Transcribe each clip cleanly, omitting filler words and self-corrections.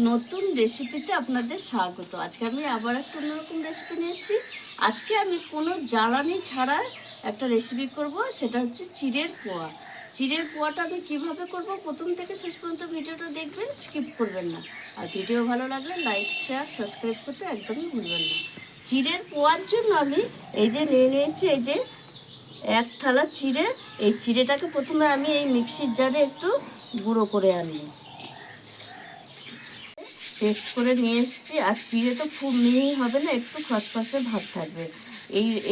নতুন রেসিপিতে আপনাদের স্বাগত। আজকে আমি আবার একটা অন্যরকম রেসিপি নিয়ে এসেছি। আজকে আমি কোনো জ্বালানি ছাড়া একটা রেসিপি করব, সেটা হচ্ছে চিড়ের পোয়া। চিড়ের পোয়াটা আমি কীভাবে করব প্রথম থেকে শেষ পর্যন্ত ভিডিওটা দেখবেন, স্কিপ করবেন না। আর ভিডিও ভালো লাগলে লাইক শেয়ার সাবস্ক্রাইব করতে একদমই ভুলবেন না। চিড়ের পোয়ার জন্য আমি এই যে নিয়ে নিয়েছি, এই যে এক থালা চিড়ে। এই চিড়েটাকে প্রথমে আমি এই মিক্সির জারে একটু গুঁড়ো করে আনবো, পেস্ট করে নিয়ে এসেছি। আর চিড়ে তো খুব মিহি হবে না, একটু খসখসে ভাব থাকবে,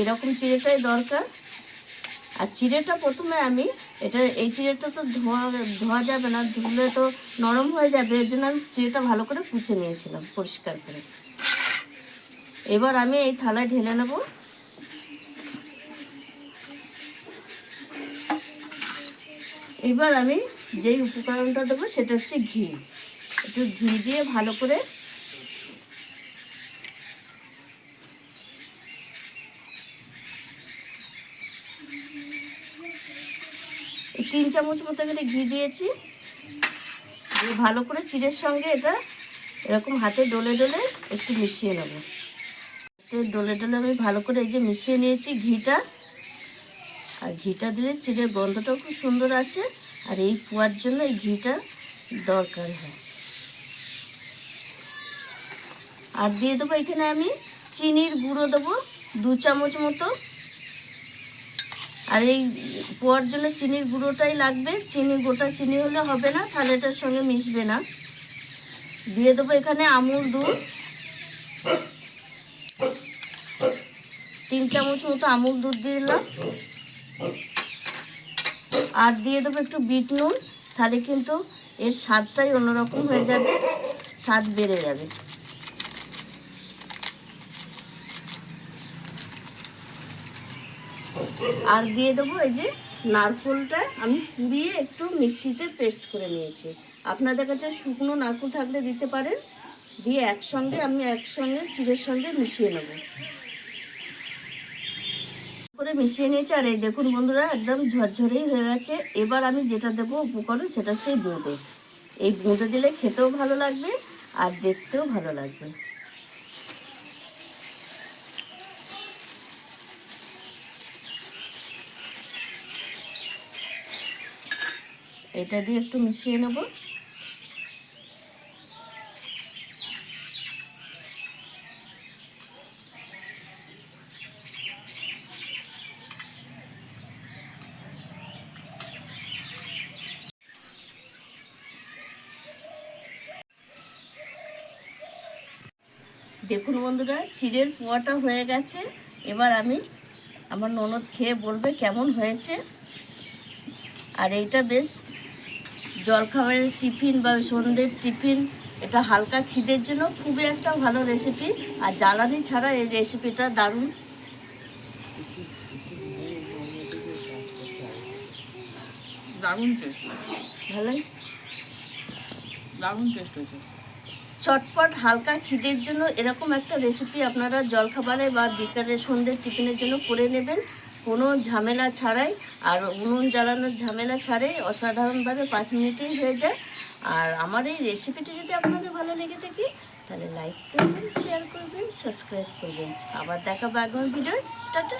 এরকম চিড়েটাই দরকার। আর চিড়েটা প্রথমে আমি এই চিড়েটা তো ধোয়া যাবে না, ধুলে তো নরম হয়ে যাবে, এর জন্য আমি চিড়েটা ভালো করে কুচে নিয়েছিলাম পরিষ্কার করে। এবার আমি এই থালায় ঢেলে নেব। এবার আমি যেই উপকরণটা দেবো সেটা হচ্ছে ঘি। একটু ঘি দিয়ে ভালো করে 3 চামচ মতো এখানে ঘি দিয়েছি। ভালো করে চিড়ের সঙ্গে এটা এরকম হাতে ডলে ডলে একটু মিশিয়ে নেব। ডলে ডলে আমি ভালো করে এই যে মিশিয়ে নিয়েছি ঘিটা। আর ঘিটা দিলে চিড়ের গন্ধটাও খুব সুন্দর আসে, আর এই পোয়ার জন্য এই ঘিটা দরকার হয়। আর দিয়ে দেবো এখানে আমি চিনির গুঁড়ো দেবো 2 চামচ মতো। আর এই পোয়ার জন্য চিনির গুঁড়োটাই লাগবে, গোটা চিনি হলে হবে না, তাহলে এটার সঙ্গে মিশবে না। দিয়ে দেবো এখানে আমুল দুধ 3 চামচ মতো আমুল দুধ দিয়ে দিলাম। আর দিয়ে দেবো একটু বিট নুন, তাহলে কিন্তু এর স্বাদটাই অন্যরকম হয়ে যাবে, স্বাদ বেড়ে যাবে। আর দিয়ে দেবো এই যে নারকেলটা আমি কুড়িয়ে একটু মিক্সিতে পেস্ট করে নিয়েছি। আপনাদের কাছে শুকনো নারকেল থাকলে দিতে পারেন। দিয়ে একসঙ্গে চিড়ের সঙ্গে মিশিয়ে নেব করে মিশিয়ে নিয়েছি। আর এই দেখুন বন্ধুরা, একদম ঝরঝরেই হয়ে গেছে। এবার আমি যেটা দেবো উপকরণ, সেটা হচ্ছে এই বোঁদে। এই বোঁদে দিলে খেতেও ভালো লাগবে আর দেখতেও ভালো লাগবে। এটা দিয়ে একটু মিশিয়ে নেব। দেখুন বন্ধুরা, চিড়ের পোয়াটা হয়ে গেছে। এবার আমার ননদ খেয়ে বলবে কেমন হয়েছে। আর এইটা বেশ জলখাবারের টিফিন বা সন্ধ্যের টিফিন, এটা হালকা খিদের জন্য খুবই একটা ভালো রেসিপি। আর জ্বালানি ছাড়া এই রেসিপিটা দারুণ দারুণ টেস্ট, ভালোই দারুণ টেস্ট হয়েছে। চটপট হালকা খিদের জন্য এরকম একটা রেসিপি আপনারা জলখাবারে বা বিকালের সন্ধ্যের টিফিনের জন্য করে নেবেন, কোনো ঝামেলা ছাড়াই। আর উনুন জ্বালানোর ঝামেলা ছাড়াই অসাধারণভাবে 5 মিনিটেই হয়ে যায়। আর আমার এই রেসিপিটি যদি আপনাদের ভালো লেগে থাকে, তাহলে লাইক করবেন, শেয়ার করবেন, সাবস্ক্রাইব করবেন। আবার দেখাবো আগামী ভিডিও। টাটা।